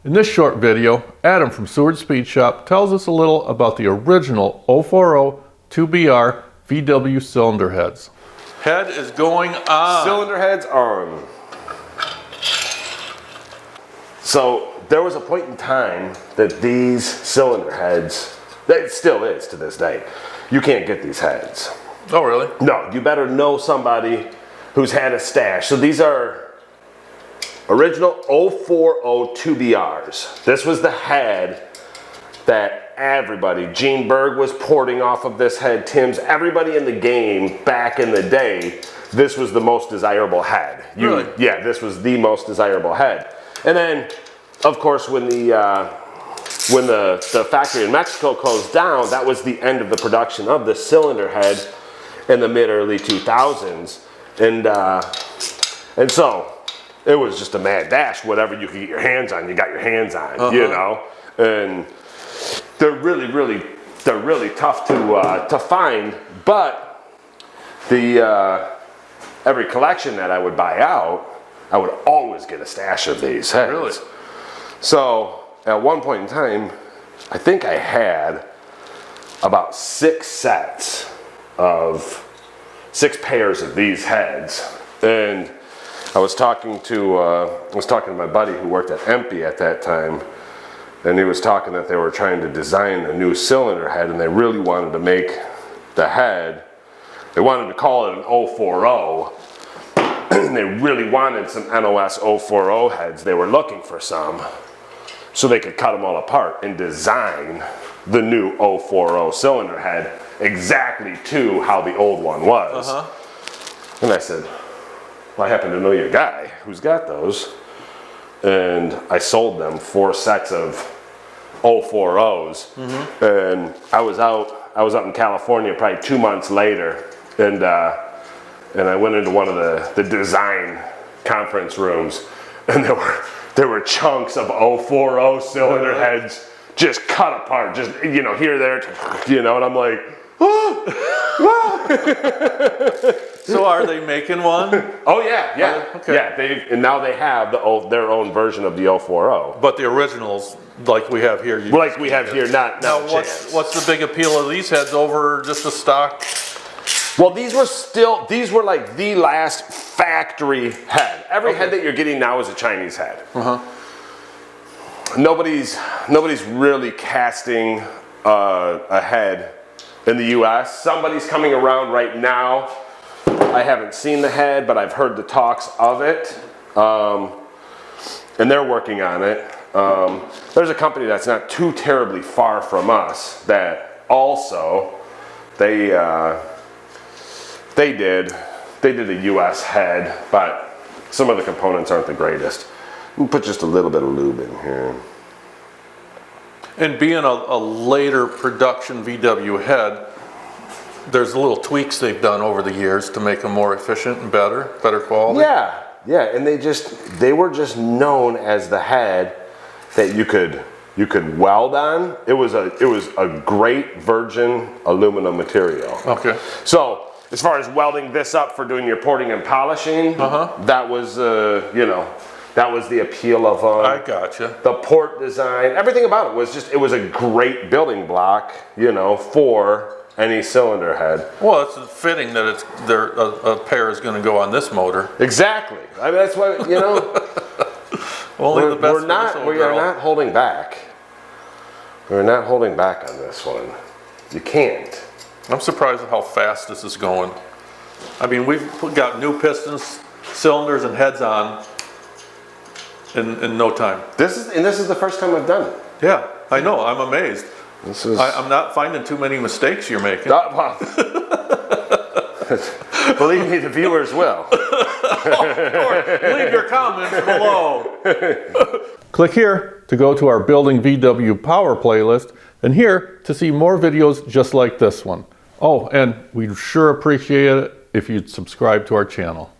In this short video, Adam from Seward Speed Shop tells us a little about the original 040 2BR VW cylinder heads. Head is going on. Cylinder heads on. So there was a point in time that these cylinder heads, it still is to this day, you can't get these heads. Oh really? No, you better know somebody who's had a stash. So these are original 040 2BRs. This was the head that everybody, Gene Berg was porting off of this head, Tim's, everybody in the game back in the day, this was the most desirable head. Really? Yeah, this was the most desirable head. And then, of course, when the factory in Mexico closed down, that was the end of the production of the cylinder head in the mid-early 2000s. And so it was just a mad dash. Whatever you could get your hands on, you got your hands on, you know? And they're really tough to find, but every collection that I would buy out, I would always get a stash of these heads. Really? So at one point in time, I think I had about 6 pairs of these heads. And I was talking to my buddy who worked at Empty at that time, and he was talking that they were trying to design a new cylinder head, and they really wanted to make the head, they wanted to call it an 040, and they really wanted some NOS 040 heads. They were looking for some so they could cut them all apart and design the new 040 cylinder head exactly to how the old one was. And I said, well, I happen to know your guy who's got those, and I sold them 4 sets of 040s. And I was out in California probably 2 months later, and I went into one of the design conference rooms, and there were chunks of 040 cylinder heads just cut apart, just, you know, here, there, you know, and I'm like, So are they making one? Oh yeah. Okay. Yeah, and now they have their own version of the 040. But the originals, like we have here, Like we have here, not now. chance. What's the big appeal of these heads over just a stock? Well, these were like the last factory head. Every head that you're getting now is a Chinese head. Nobody's really casting a head in the US. Somebody's coming around right now. I haven't seen the head, but I've heard the talks of it. And they're working on it. There's a company that's not too terribly far from us that also, they did a US head, but some of the components aren't the greatest. We'll put just a little bit of lube in here. And being a later production VW head, there's little tweaks they've done over the years to make them more efficient and better quality. Yeah, and they were just known as the head that you could weld on. It was a great virgin aluminum material. Okay. So as far as welding this up for doing your porting and polishing, that was that was the appeal of I gotcha. The port design. Everything about it was a great building block, you know, for any cylinder head. Well, it's fitting that a pair is going to go on this motor. Exactly. I mean, that's why, you know. Only the best. We are not holding back. We're not holding back on this one. You can't. I'm surprised at how fast this is going. I mean, we've got new pistons, cylinders, and heads on in no time. This is the first time I've done it. Yeah, I know. I'm amazed. I'm not finding too many mistakes you're making. Believe me, the viewers will. Of course. Leave your comments below. Click here to go to our Building VW Power playlist, and here to see more videos just like this one. Oh, and we'd sure appreciate it if you'd subscribe to our channel.